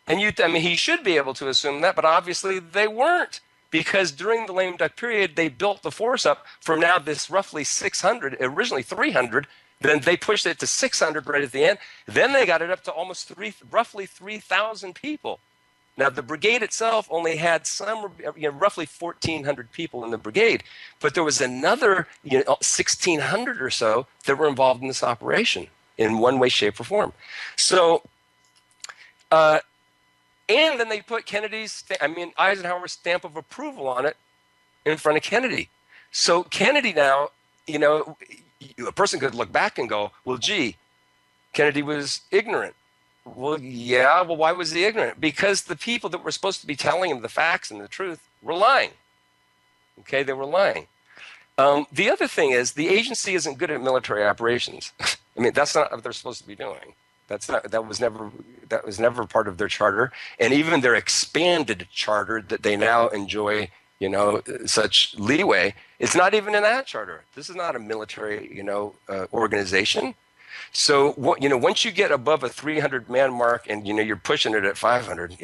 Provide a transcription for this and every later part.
And I mean, he should be able to assume that, but obviously they weren't, because during the lame duck period, they built the force up from now this roughly 600, originally 300. Then they pushed it to 600 right at the end. Then they got it up to almost roughly 3,000 people. Now, the brigade itself only had roughly 1,400 people in the brigade, but there was another 1,600 or so that were involved in this operation in one way, shape, or form. So, and then they put Eisenhower's stamp of approval on it in front of Kennedy. So Kennedy now, a person could look back and go, well, gee, Kennedy was ignorant. Well, yeah, well, why was he ignorant? Because the people that were supposed to be telling him the facts and the truth were lying. Okay, they were lying. The other thing is the agency isn't good at military operations. I mean, that's not what they're supposed to be doing. That was never part of their charter, and even their expanded charter that they now enjoy, such leeway. It's not even in that charter. This is not a military, organization. So once you get above a 300-man mark, and you're pushing it at 500,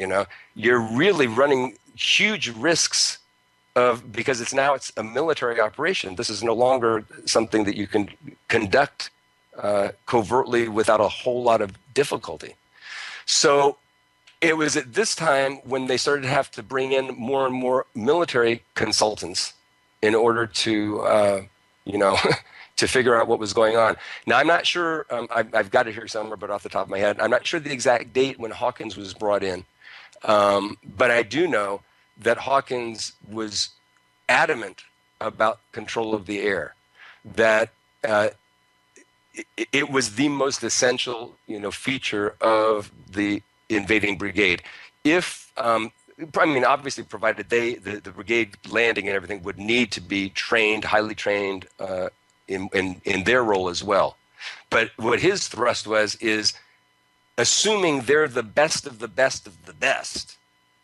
you're really running huge risks because it's a military operation. This is no longer something that you can conduct covertly without a whole lot of difficulty. So it was at this time when they started to have to bring in more and more military consultants in order to, to figure out what was going on. Now, I'm not sure, I've got it here somewhere, but off the top of my head, I'm not sure the exact date when Hawkins was brought in. But I do know that Hawkins was adamant about control of the air, that it was the most essential, feature of the invading brigade. Obviously, provided the brigade landing and everything would need to be trained, highly trained in their role as well. But what his thrust is assuming they're the best of the best of the best.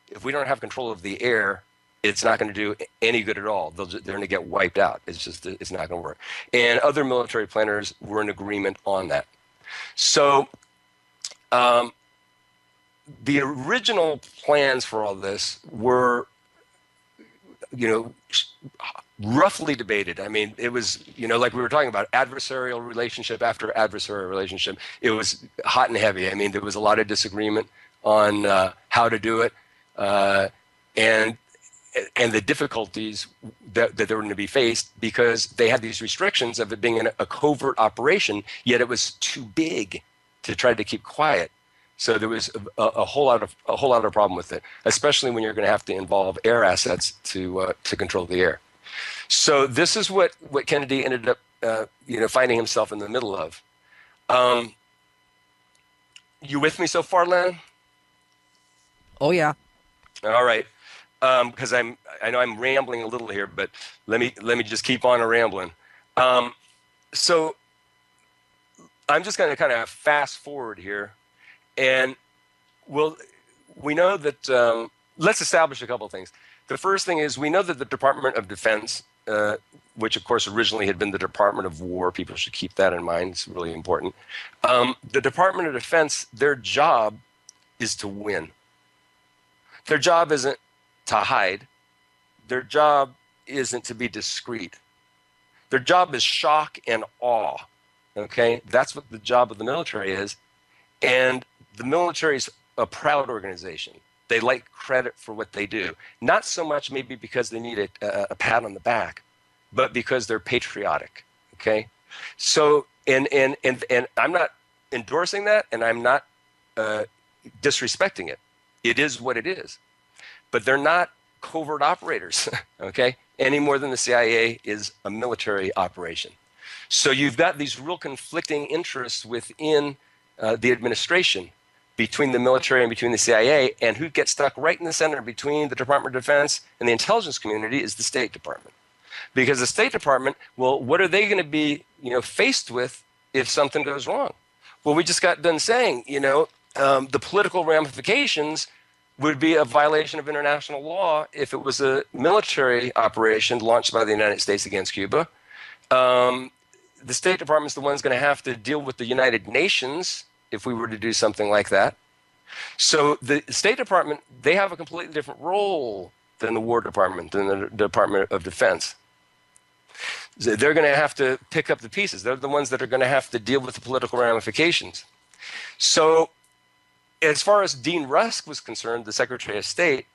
If we don't have control of the air, it's not going to do any good at all. They're going to get wiped out. It's not going to work. And other military planners were in agreement on that. So the original plans for all this were, roughly debated. I mean, it was, like we were talking about, adversarial relationship after adversarial relationship. It was hot and heavy. I mean, there was a lot of disagreement on how to do it. And the difficulties that they were going to be faced because they had these restrictions of it being a covert operation, yet it was too big to try to keep quiet. So there was a whole lot of problem with it, especially when you're going to have to involve air assets to control the air. So this is what Kennedy ended up finding himself in the middle of. You with me so far, Len? Oh yeah. All right. Because I know I'm rambling a little here, but let me just keep on rambling. So I'm just going to kind of fast forward here, and we know that let's establish a couple of things. The first thing is we know that the Department of Defense, which of course originally had been the Department of War, people should keep that in mind. It's really important. The Department of Defense, their job is to win. Their job isn't to hide. Their job isn't to be discreet. Their job is shock and awe. Okay, that's what the job of the military is. And the military is a proud organization. They like credit for what they do. Not so much maybe because they need a pat on the back, but because they're patriotic. Okay, so and I'm not endorsing that, and I'm not disrespecting it. It is what it is. But they're not covert operators, okay, any more than the CIA is a military operation. So you've got these real conflicting interests within the administration between the military and between the CIA, and who gets stuck right in the center between the Department of Defense and the intelligence community is the State Department. Because the State Department, well, what are they going to be, faced with if something goes wrong? Well, we just got done saying, the political ramifications would be a violation of international law if it was a military operation launched by the United States against Cuba. The State Department's the one's going to have to deal with the United Nations if we were to do something like that. So the State Department, they have a completely different role than the War Department, than the Department of Defense. They're going to have to pick up the pieces. They're the ones that are going to have to deal with the political ramifications. So as far as Dean Rusk was concerned, the Secretary of State,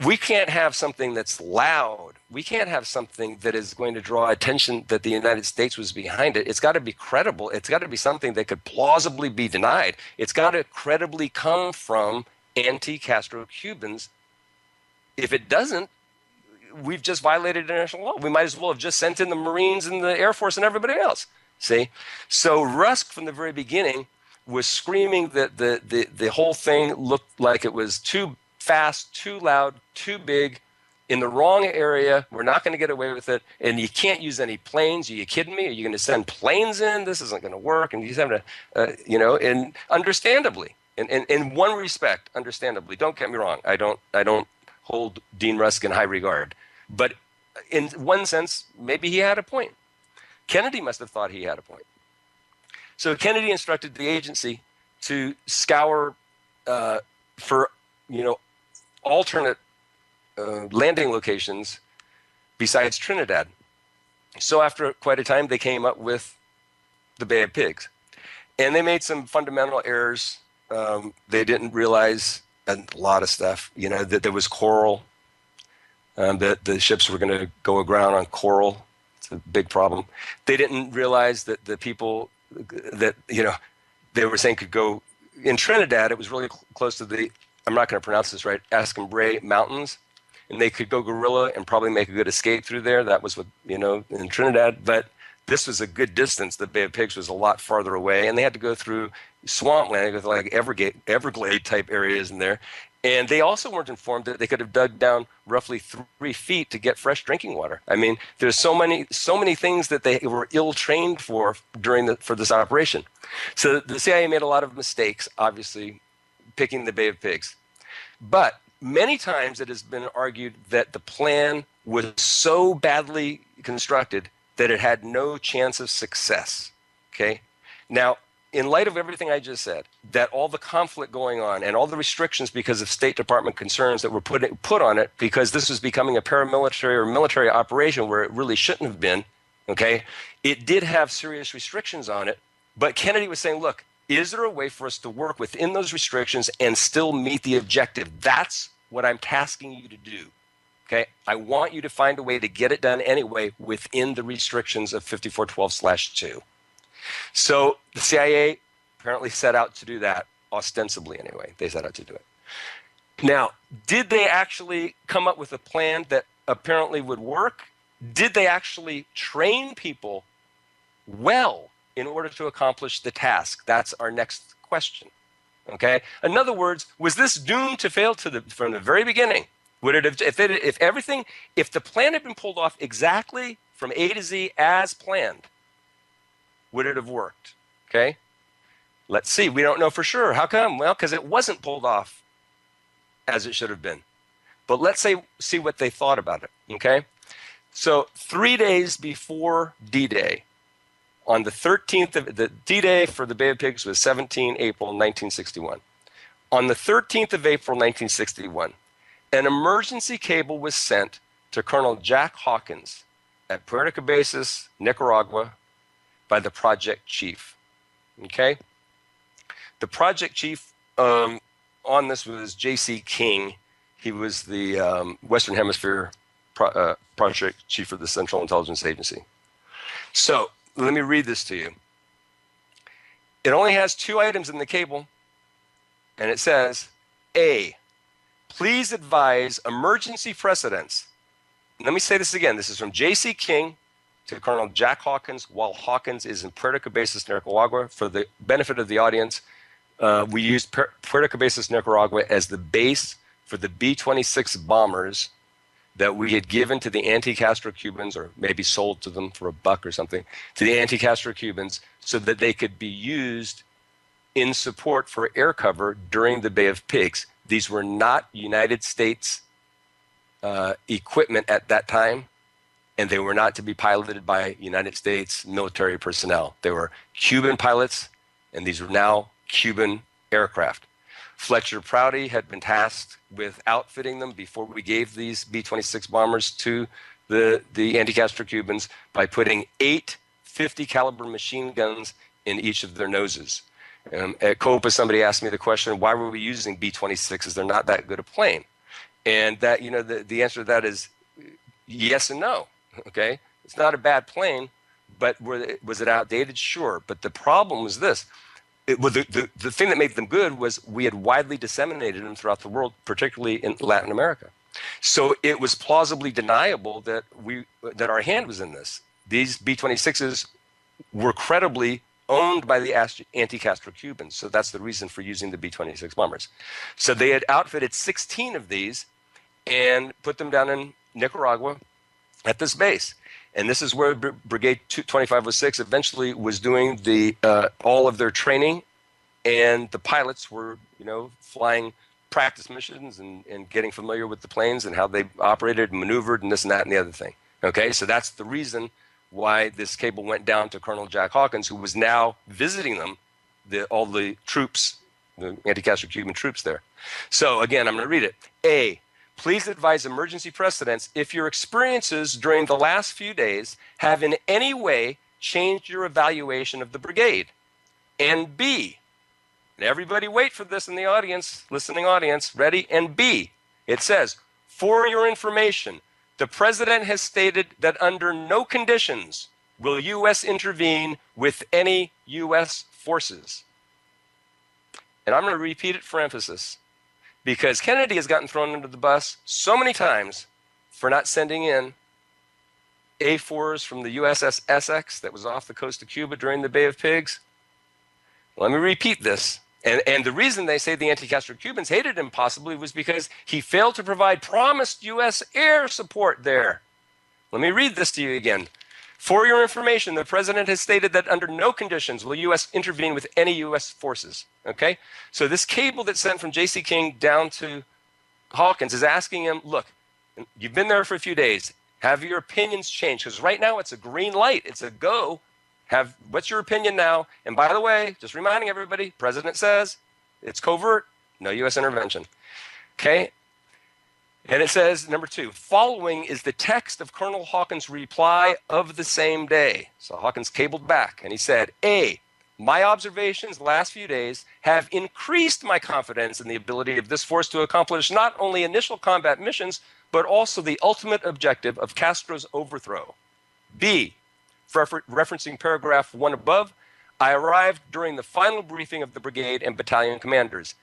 we can't have something that's loud. We can't have something that is going to draw attention that the United States was behind it. It's got to be credible. It's got to be something that could plausibly be denied. It's got to credibly come from anti-Castro Cubans. If it doesn't, we've just violated international law. We might as well have just sent in the Marines and the Air Force and everybody else. See? So Rusk, from the very beginning, was screaming that the whole thing looked like it was too fast, too loud, too big, in the wrong area. We're not going to get away with it. And you can't use any planes. Are you kidding me? Are you going to send planes in? This isn't going to work. And you just have to, and understandably, in one respect, understandably, don't get me wrong. I don't hold Dean Rusk in high regard. But in one sense, maybe he had a point. Kennedy must have thought he had a point. So Kennedy instructed the agency to scour for, alternate landing locations besides Trinidad. So after quite a time, they came up with the Bay of Pigs. And they made some fundamental errors. They didn't realize a lot of stuff, that there was coral, that the ships were going to go aground on coral. It's a big problem. They didn't realize that the people that, they were saying could go in Trinidad, it was really close to the, I'm not going to pronounce this right, Ascombray Mountains, and they could go guerrilla and probably make a good escape through there. That was what, in Trinidad, but this was a good distance. The Bay of Pigs was a lot farther away, and they had to go through swampland, with like Everglade type areas in there. And they also weren't informed that they could have dug down roughly 3 feet to get fresh drinking water. I mean, there's so many things that they were ill-trained for for this operation. So the CIA made a lot of mistakes, obviously, picking the Bay of Pigs. But many times it has been argued that the plan was so badly constructed that it had no chance of success. Okay? Now, in light of everything I just said, that all the conflict going on and all the restrictions because of State Department concerns that were put on it, because this was becoming a paramilitary or military operation where it really shouldn't have been, okay, it did have serious restrictions on it. But Kennedy was saying, look, is there a way for us to work within those restrictions and still meet the objective? That's what I'm tasking you to do. Okay, I want you to find a way to get it done anyway within the restrictions of 5412/2. So the CIA apparently set out to do that, ostensibly anyway. They set out to do it. Now, did they actually come up with a plan that apparently would work? Did they actually train people well in order to accomplish the task? That's our next question. Okay. In other words, was this doomed to fail from the very beginning? Would it have, if the plan had been pulled off exactly from A to Z as planned, would it have worked? Okay. Let's see. We don't know for sure. How come? Well, because it wasn't pulled off as it should have been. But let's see what they thought about it. Okay. So 3 days before D-Day, on the 13th of the D-Day for the Bay of Pigs was 17 April 1961. On the 13th of April 1961, an emergency cable was sent to Colonel Jack Hawkins at Puerto Cabezas, Nicaragua, by the project chief. Okay? The project chief on this was J.C. King. He was the Western Hemisphere project chief of the Central Intelligence Agency. So let me read this to you. It only has 2 items in the cable, and it says, A, please advise emergency precedents. Let me say this again. This is from J.C. King to Colonel Jack Hawkins while Hawkins is in Puerto Cabezas, Nicaragua. For the benefit of the audience, we used Puerto Cabezas, Nicaragua as the base for the B-26 bombers that we had given to the anti-Castro Cubans, or maybe sold to them for $1 or something, to the anti-Castro Cubans so that they could be used in support for air cover during the Bay of Pigs. These were not United States equipment at that time, and they were not to be piloted by United States military personnel. They were Cuban pilots, and these were now Cuban aircraft. Fletcher Prouty had been tasked with outfitting them before we gave these B-26 bombers to the anti-Castro Cubans by putting 8 50 caliber machine guns in each of their noses. At COPA, somebody asked me the question, why were we using B-26s? They're not that good a plane. And that, the answer to that is yes and no. Okay, it's not a bad plane, but was it outdated? Sure. But the problem was this. The thing that made them good was we had widely disseminated them throughout the world, particularly in Latin America. So it was plausibly deniable that our hand was in this. These B-26s were credibly owned by the anti-Castro Cubans. So that's the reason for using the B-26 bombers. So they had outfitted 16 of these and put them down in Nicaragua at this base. And this is where Brigade 2506 eventually was doing all of their training, and the pilots were, flying practice missions and getting familiar with the planes and how they operated and maneuvered and this and that and the other thing. Okay, so that's the reason why this cable went down to Colonel Jack Hawkins, who was now visiting them, all the troops, the anti-Castro Cuban troops there. So again, I'm going to read it. A, please advise emergency precedents if your experiences during the last few days have in any way changed your evaluation of the brigade. And B, and everybody wait for this in the audience, listening audience, ready? And B, it says, for your information, the president has stated that under no conditions will U.S. intervene with any U.S. forces. And I'm going to repeat it for emphasis, because Kennedy has gotten thrown under the bus so many times for not sending in A-4s from the USS Essex that was off the coast of Cuba during the Bay of Pigs. Let me repeat this. And the reason they say the anti-Castro Cubans hated him possibly was because he failed to provide promised U.S. air support there. Let me read this to you again. For your information, the president has stated that under no conditions will U.S. intervene with any U.S. forces. Okay? So this cable that's sent from J.C. King down to Hawkins is asking him, look, you've been there for a few days. Have your opinions changed? Because right now it's a green light. It's a go. What's your opinion now? And by the way, just reminding everybody, president says it's covert, no U.S. intervention. Okay? And it says, number 2, following is the text of Colonel Hawkins' reply of the same day. So Hawkins cabled back, and he said, A, my observations the last few days have increased my confidence in the ability of this force to accomplish not only initial combat missions, but also the ultimate objective of Castro's overthrow. B, referencing paragraph 1 above, I arrived during the final briefing of the brigade and battalion commanders.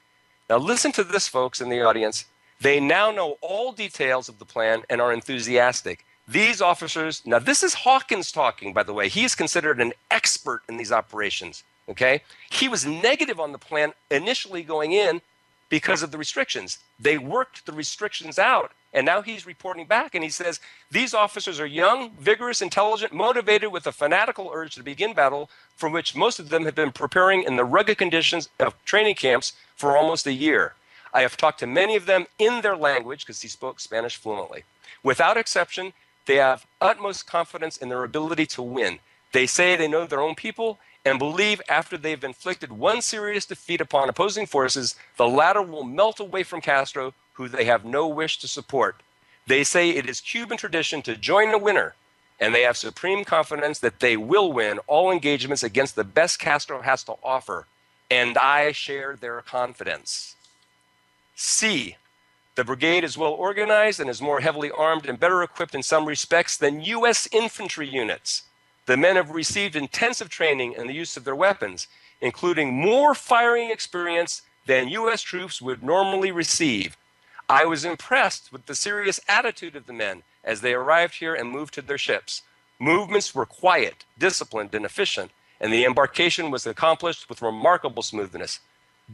Now listen to this, folks in the audience. They now know all details of the plan and are enthusiastic. These officers, now this is Hawkins talking, by the way. He is considered an expert in these operations, okay? He was negative on the plan initially going in because of the restrictions. They worked the restrictions out, and now he's reporting back, and he says, these officers are young, vigorous, intelligent, motivated with a fanatical urge to begin battle, for which most of them have been preparing in the rugged conditions of training camps for almost a year. I have talked to many of them in their language, because he spoke Spanish fluently. Without exception, they have utmost confidence in their ability to win. They say they know their own people and believe after they've inflicted one serious defeat upon opposing forces, the latter will melt away from Castro, who they have no wish to support. They say it is Cuban tradition to join the winner, and they have supreme confidence that they will win all engagements against the best Castro has to offer, and I share their confidence. C, the brigade is well organized and is more heavily armed and better equipped in some respects than U.S. infantry units. The men have received intensive training in the use of their weapons, including more firing experience than U.S. troops would normally receive. I was impressed with the serious attitude of the men as they arrived here and moved to their ships. Movements were quiet, disciplined, and efficient, and the embarkation was accomplished with remarkable smoothness.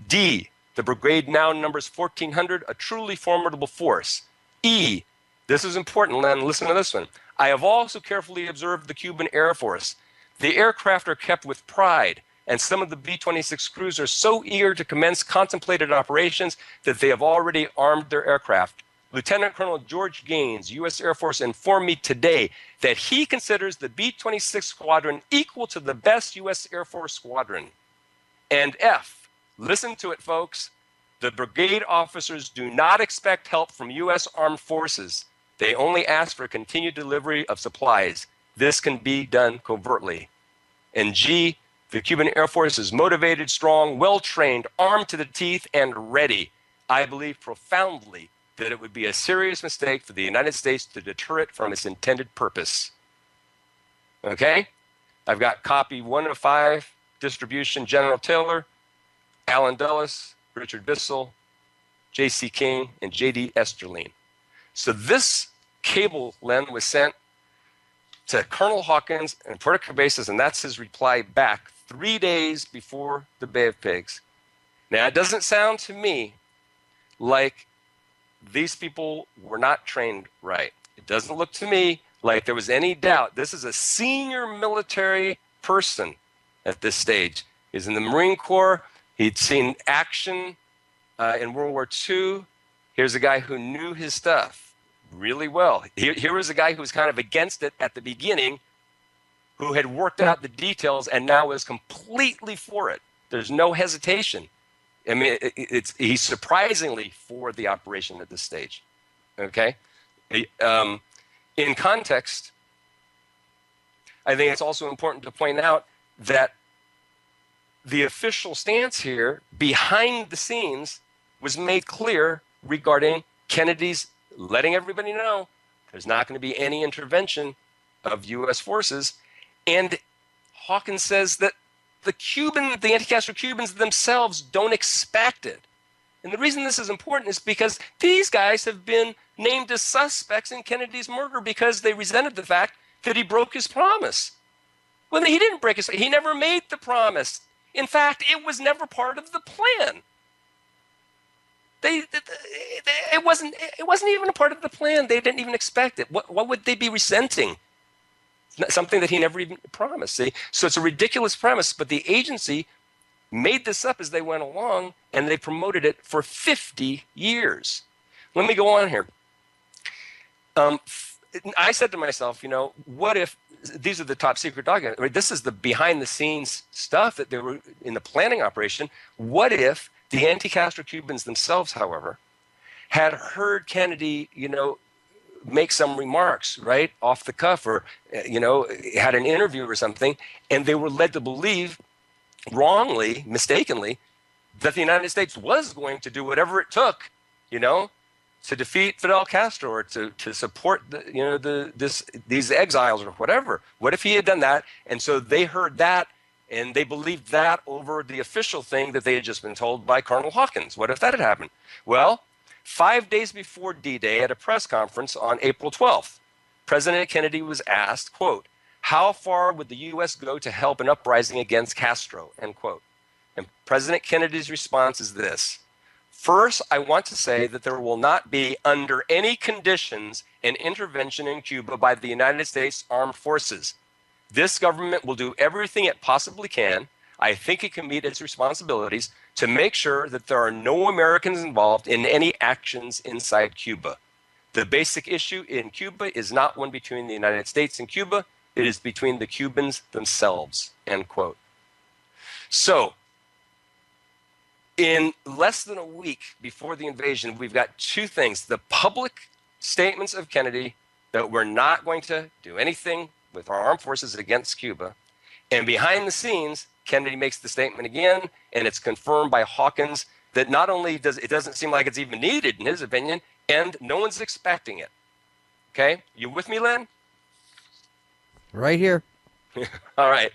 D, the brigade now numbers 1,400, a truly formidable force. E, this is important, Len, listen to this one. I have also carefully observed the Cuban Air Force. The aircraft are kept with pride, and some of the B-26 crews are so eager to commence contemplated operations that they have already armed their aircraft. Lieutenant Colonel George Gaines, U.S. Air Force, informed me today that he considers the B-26 squadron equal to the best U.S. Air Force squadron. And F, listen to it, folks. The brigade officers do not expect help from U.S. Armed Forces. They only ask for continued delivery of supplies. This can be done covertly. And G, the Cuban Air Force is motivated, strong, well-trained, armed to the teeth, and ready. I believe profoundly that it would be a serious mistake for the United States to deter it from its intended purpose. Okay? I've got copy 1 of 5, distribution, General Taylor, Alan Dulles, Richard Bissell, J.C. King, and J.D. Esterline. So this cable, Len, was sent to Colonel Hawkins in Puerto Cabezas, and that's his reply back 3 days before the Bay of Pigs. Now, it doesn't sound to me like these people were not trained right. It doesn't look to me like there was any doubt. This is a senior military person at this stage. He's in the Marine Corps. He'd seen action in World War II. Here's a guy who knew his stuff really well. Here was a guy who was kind of against it at the beginning, who had worked out the details and now is completely for it. There's no hesitation. I mean, he's surprisingly for the operation at this stage. Okay? In context, I think it's also important to point out that the official stance here, behind the scenes, was made clear regarding Kennedy's letting everybody know there's not going to be any intervention of U.S. forces. And Hawkins says that the anti-Castro Cubans themselves don't expect it. And the reason this is important is because these guys have been named as suspects in Kennedy's murder because they resented the fact that he broke his promise. Well, he didn't break his, he never made the promise. In fact, it was never part of the plan. It wasn't even a part of the plan. They didn't even expect it. What would they be resenting? Something that he never even promised. See? So it's a ridiculous premise, but the agency made this up as they went along, and they promoted it for 50 years. Let me go on here. I said to myself, what if these are the top secret documents? I mean, this is the behind the scenes stuff that they were in the planning operation. What if the anti-Castro Cubans themselves, however, had heard Kennedy, make some remarks, right, off the cuff, or, had an interview or something, and they were led to believe wrongly, mistakenly, that the United States was going to do whatever it took, to defeat Fidel Castro or to support these exiles or whatever. What if he had done that? And so they heard that and they believed that over the official thing that they had just been told by Colonel Hawkins. What if that had happened? Well, 5 days before D-Day at a press conference on April 12th, President Kennedy was asked, quote, "How far would the U.S. go to help an uprising against Castro?" End quote. And President Kennedy's response is this: "First, I want to say that there will not be, under any conditions, an intervention in Cuba by the United States Armed Forces. This government will do everything it possibly can. I think it can meet its responsibilities to make sure that there are no Americans involved in any actions inside Cuba. The basic issue in Cuba is not one between the United States and Cuba. It is between the Cubans themselves." End quote. So, in less than a week before the invasion, we've got two things: the public statements of Kennedy that we're not going to do anything with our armed forces against Cuba, and behind the scenes, Kennedy makes the statement again, and it's confirmed by Hawkins that not only doesn't seem like it's even needed, in his opinion, and no one's expecting it. Okay? You with me, Len? Right here. All right.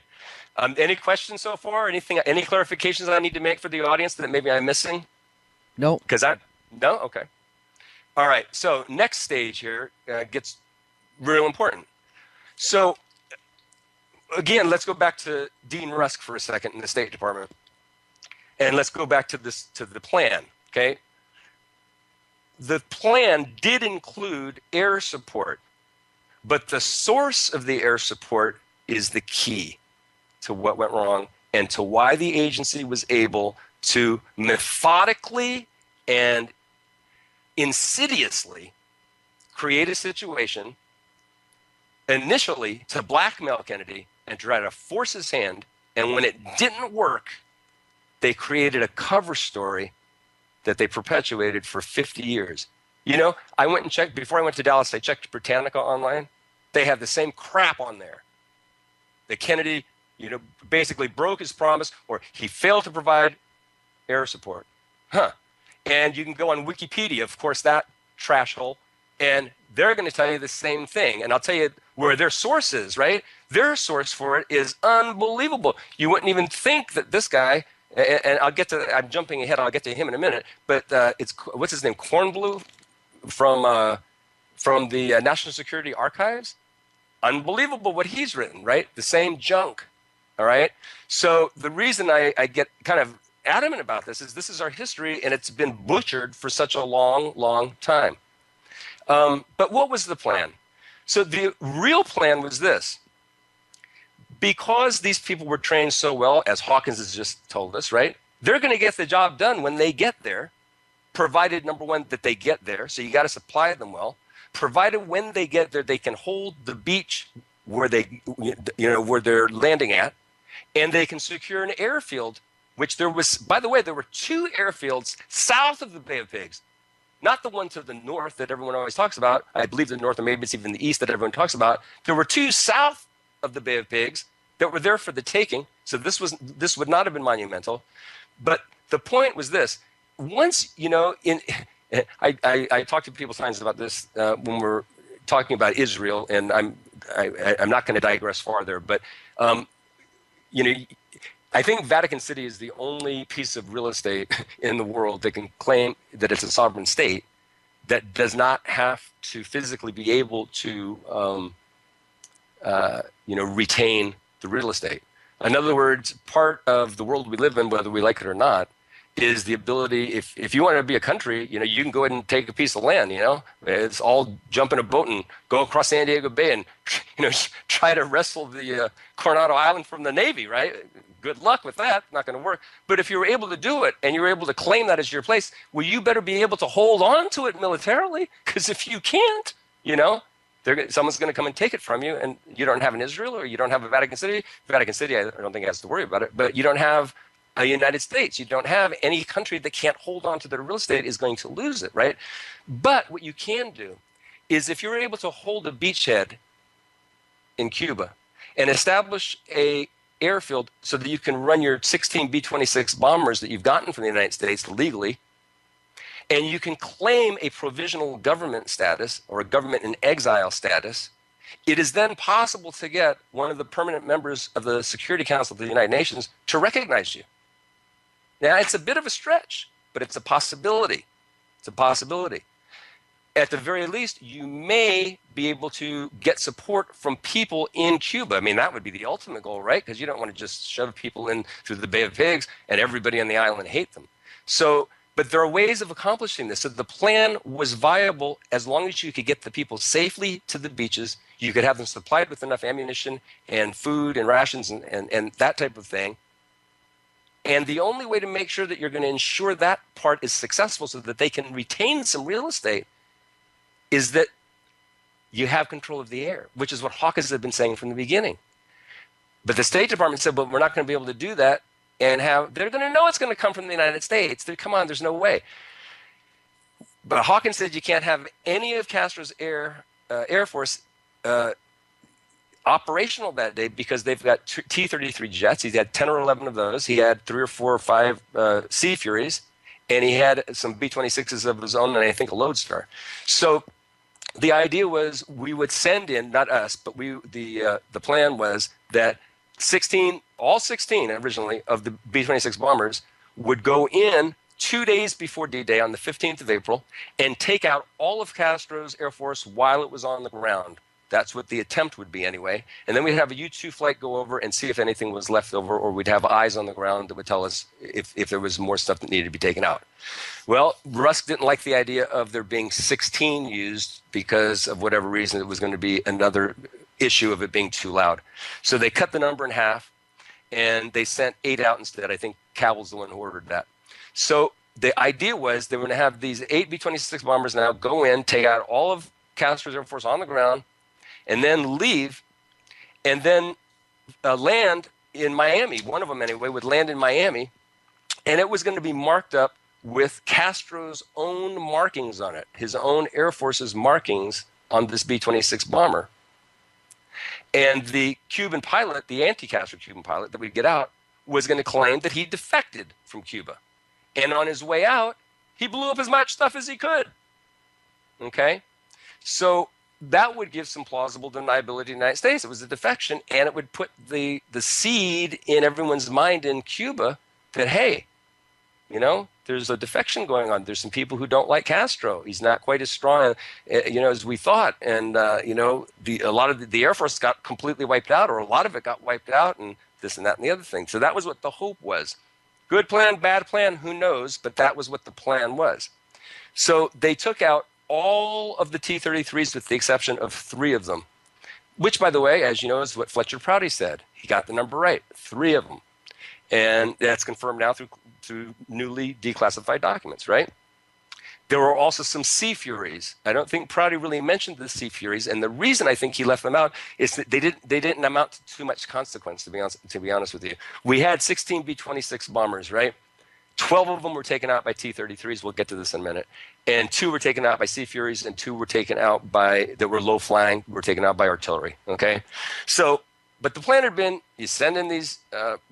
Any questions so far? Any clarifications I need to make for the audience that maybe I'm missing? No. No? Okay. All right. So next stage here gets real important. So again, let's go back to Dean Rusk for a second in the State Department. And let's go back to the plan, okay? The plan did include air support, but the source of the air support is the key to what went wrong and to why the agency was able to methodically and insidiously create a situation initially to blackmail Kennedy and try to force his hand. And when it didn't work, they created a cover story that they perpetuated for 50 years. You know, I went and checked, before I went to Dallas, I checked Britannica online. They have the same crap on there. That Kennedy, you know, basically broke his promise, or he failed to provide air support. Huh. And you can go on Wikipedia, of course, that trash hole, and they're going to tell you the same thing. And I'll tell you where their source is, right? Their source for it is unbelievable. You wouldn't even think that this guy, and I'll get to, I'm jumping ahead, I'll get to him in a minute, but it's, what's his name, Kornblue from the National Security Archives? Unbelievable what he's written, right? The same junk, all right? So the reason I get kind of adamant about this is our history, and it's been butchered for such a long, long time. But what was the plan? So the real plan was this. Because these people were trained so well, as Hawkins has just told us, right? They're going to get the job done when they get there, provided, number one, that they get there. So you got to supply them well. Provided when they get there, they can hold the beach where they, you know, where they're landing at, and they can secure an airfield, which there was, by the way, there were 2 airfields south of the Bay of Pigs, not the one to the north that everyone always talks about. I believe the north, or maybe it's even the east that everyone talks about. There were 2 south of the Bay of Pigs that were there for the taking. So this would not have been monumental. But the point was this: once, you know, I talk to people sometimes about this when we're talking about Israel, and I'm not going to digress farther, but you know, I think Vatican City is the only piece of real estate in the world that can claim that it's a sovereign state that does not have to physically be able to you know, retain the real estate. In other words, part of the world we live in, whether we like it or not, is the ability, if you want to be a country, you know, you can go ahead and take a piece of land, you know, it's all jump in a boat and go across San Diego Bay and, you know, try to wrestle the Coronado Island from the Navy, right? Good luck with that, not going to work. But if you're able to do it and you're able to claim that as your place, well, you better be able to hold on to it militarily, because if you can't, you know, someone's going to come and take it from you, and you don't have an Israel, or you don't have a Vatican City. Vatican City, I don't think has to worry about it, but you don't have a United States. You don't have any country that can't hold on to their real estate is going to lose it, right? But what you can do is, if you're able to hold a beachhead in Cuba and establish a airfield so that you can run your 16 B-26 bombers that you've gotten from the United States legally, and you can claim a provisional government status or a government in exile status, it is then possible to get one of the permanent members of the Security Council of the United Nations to recognize you. Now, it's a bit of a stretch, but it's a possibility. It's a possibility. At the very least, you may be able to get support from people in Cuba. I mean, that would be the ultimate goal, right? Because you don't want to just shove people in through the Bay of Pigs and everybody on the island hate them. So, but there are ways of accomplishing this. So the plan was viable as long as you could get the people safely to the beaches. You could have them supplied with enough ammunition and food and rations and that type of thing. And the only way to make sure that you're going to ensure that part is successful so that they can retain some real estate is that you have control of the air, which is what Hawkins had been saying from the beginning. But the State Department said, well, we're not going to be able to do that, and they're going to know it's going to come from the United States. Come on, there's no way. But Hawkins said you can't have any of Castro's Air Force operational that day because they've got T-33 jets. He's had 10 or 11 of those. He had 3 or 4 or 5 Sea Furies, and he had some B-26s of his own, and I think a Lodestar. So the idea was we would send in, not us, but the plan was that all 16 originally of the B-26 bombers would go in 2 days before D-Day on the 15th of April and take out all of Castro's Air Force while it was on the ground. That's what the attempt would be anyway. And then we'd have a U-2 flight go over and see if anything was left over, or we'd have eyes on the ground that would tell us if there was more stuff that needed to be taken out. Well, Rusk didn't like the idea of there being 16 used because of whatever reason. It was going to be another issue of it being too loud. So they cut the number in half, and they sent 8 out instead. I think Cabell's the one who ordered that. So the idea was they were going to have these 8 B-26 bombers now go in, take out all of Castro's Air Force on the ground, and then leave, and then land in Miami. One of them, anyway, would land in Miami, and it was going to be marked up with Castro's own markings on it, his own Air Force's markings on this B-26 bomber. And the Cuban pilot, the anti-Castro Cuban pilot that we'd get out, was going to claim that he defected from Cuba. And on his way out, he blew up as much stuff as he could. Okay? So that would give some plausible deniability to the United States. It was a defection, and it would put the seed in everyone's mind in Cuba that, hey, you know, there's a defection going on. There's some people who don't like Castro. He's not quite as strong, you know, as we thought. And, you know, a lot of the Air Force got completely wiped out, or a lot of it got wiped out, and this and that and the other thing. So that was what the hope was. Good plan, bad plan, who knows? But that was what the plan was. So they took out all of the T-33s with the exception of 3 of them, which, by the way, as you know, is what Fletcher Prouty said. He got the number right, 3 of them. And that's confirmed now through newly declassified documents, right? There were also some Sea Furies. I don't think Prouty really mentioned the Sea Furies, and the reason I think he left them out is that they didn't amount to too much consequence, to be honest with you. We had 16 B-26 bombers, right? 12 of them were taken out by T-33s. We'll get to this in a minute. And 2 were taken out by Sea Furies, and 2 were taken out that were low flying, were taken out by artillery, okay? So, but the plan had been, you send in these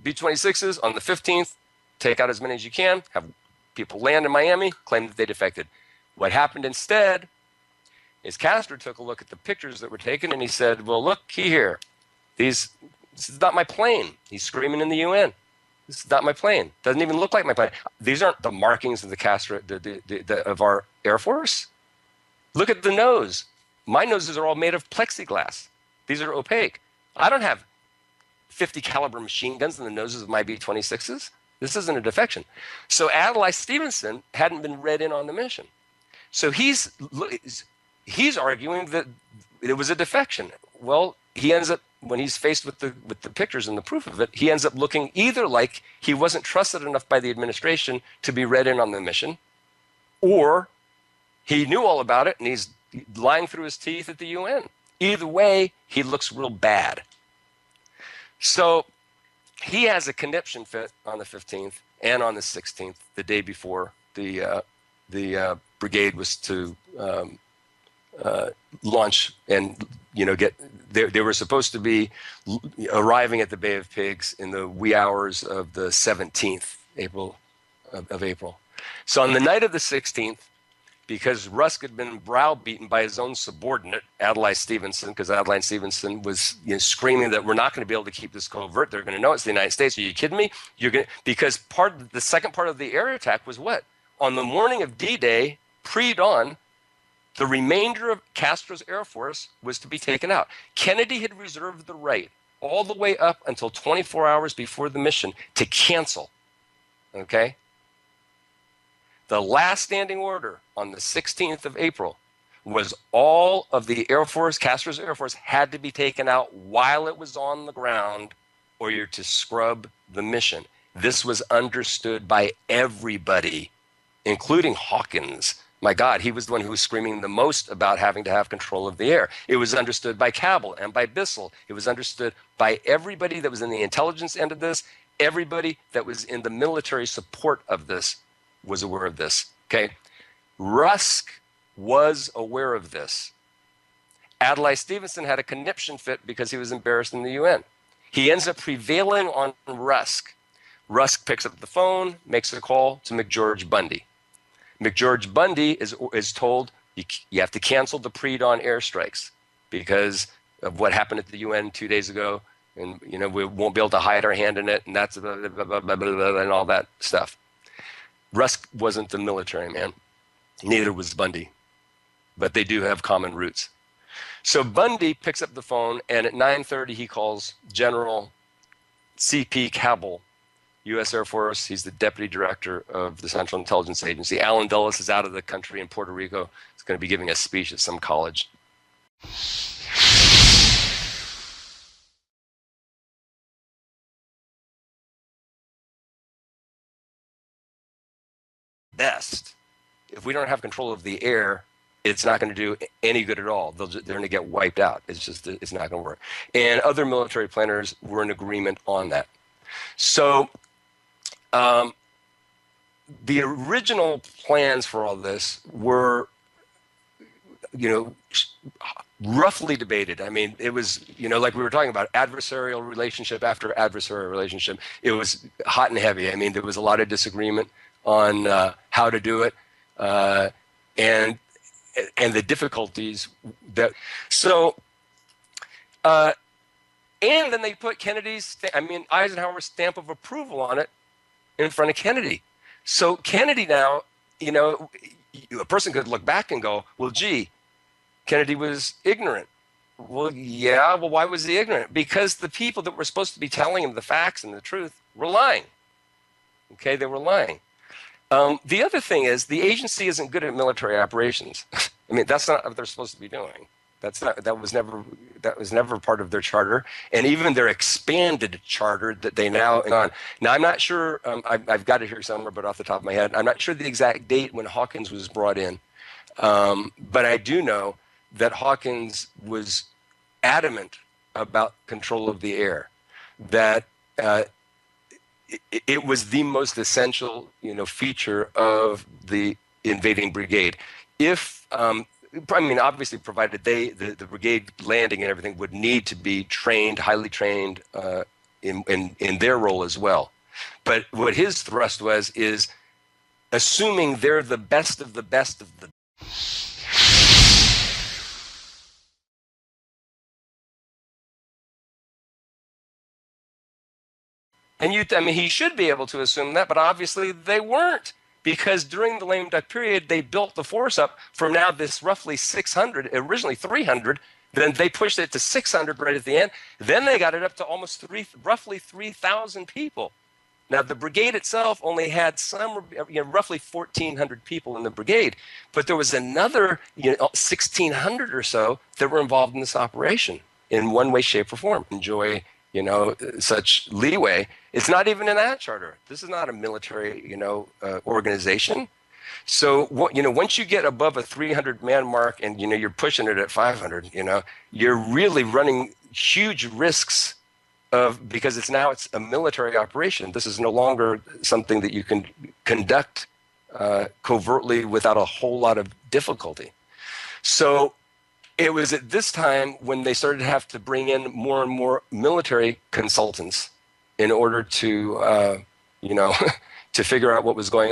B-26s on the 15th, take out as many as you can, have people land in Miami, claim that they defected. What happened instead is Castro took a look at the pictures that were taken, and he said, well, look here. This is not my plane. He's screaming in the UN. This is not my plane. Doesn't even look like my plane. These aren't the markings of the Castro of our Air Force. Look at the nose. My noses are all made of plexiglass. These are opaque. I don't have 50 caliber machine guns in the noses of my B-26s. This isn't a defection. So Adlai Stevenson hadn't been read in on the mission. So he's arguing that it was a defection. Well, he ends up, when he's faced with the pictures and the proof of it, he ends up looking either like he wasn't trusted enough by the administration to be read in on the mission, or he knew all about it and he's lying through his teeth at the UN. Either way, he looks real bad. So he has a conniption fit on the 15th and on the 16th, the day before the brigade was to launch and, you know, they were supposed to be arriving at the Bay of Pigs in the wee hours of the 17th of April. So on the night of the 16th, because Rusk had been browbeaten by his own subordinate, Adlai Stevenson, because Adlai Stevenson was, you know, screaming that we're not going to be able to keep this covert. They're going to know it's the United States. Are you kidding me? Because the second part of the air attack was what? On the morning of D-Day, pre-dawn, the remainder of Castro's Air Force was to be taken out. Kennedy had reserved the right all the way up until 24 hours before the mission to cancel, okay? The last standing order on the 16th of April was all of the Air Force, Castro's Air Force, had to be taken out while it was on the ground, or you're to scrub the mission. This was understood by everybody, including Hawkins. My God, he was the one who was screaming the most about having to have control of the air. It was understood by Cabell and by Bissell. It was understood by everybody that was in the intelligence end of this, everybody that was in the military support of this was aware of this, okay? Rusk was aware of this. Adlai Stevenson had a conniption fit because he was embarrassed in the UN. He ends up prevailing on Rusk. Rusk picks up the phone, makes a call to McGeorge Bundy. McGeorge Bundy is told you have to cancel the pre-dawn airstrikes because of what happened at the UN 2 days ago, and you know we won't be able to hide our hand in it, and that's blah, blah, blah, blah, blah, blah, and all that stuff. Rusk wasn't the military man. Neither was Bundy. But they do have common roots. So Bundy picks up the phone, and at 9:30 he calls General C.P. Cabell, U.S. Air Force. He's the deputy director of the Central Intelligence Agency. Alan Dulles is out of the country in Puerto Rico. He's going to be giving a speech at some college. Best. If we don't have control of the air, it's not going to do any good at all. They're going to get wiped out. It's not going to work. And other military planners were in agreement on that. So the original plans for all this were, roughly debated. I mean, it was, like we were talking about, adversarial relationship after adversarial relationship. It was hot and heavy. I mean, there was a lot of disagreement on how to do it, and the difficulties that. So, and then they put Eisenhower's stamp of approval on it in front of Kennedy. So Kennedy now, a person could look back and go, well, gee, Kennedy was ignorant. Well, yeah, well, why was he ignorant? Because the people that were supposed to be telling him the facts and the truth were lying. Okay, they were lying. The other thing is the agency isn't good at military operations. I mean, that's not what they're supposed to be doing. That was never part of their charter, and even their expanded charter that they now on. Now, I'm not sure. I've got it here somewhere, but off the top of my head, I'm not sure the exact date when Hawkins was brought in. But I do know that Hawkins was adamant about control of the air, that it was the most essential, feature of the invading brigade. If obviously, provided the brigade landing and everything would need to be trained, highly trained in their role as well. But what his thrust is assuming they're the best of the best of the. And he should be able to assume that, but obviously they weren't, because during the lame duck period, they built the force up from now this roughly 600, originally 300, then they pushed it to 600 right at the end. Then they got it up to almost roughly 3,000 people. Now, the brigade itself only had roughly 1,400 people in the brigade, but there was another 1,600 or so that were involved in this operation in one way, shape, or form. Enjoy such leeway. It's not even in that charter. This is not a military, organization. So, once you get above a 300-man mark and, you're pushing it at 500, you're really running huge risks because it's a military operation. This is no longer something that you can conduct covertly without a whole lot of difficulty. So, it was at this time when they started to have to bring in more and more military consultants in order to, to figure out what was going on.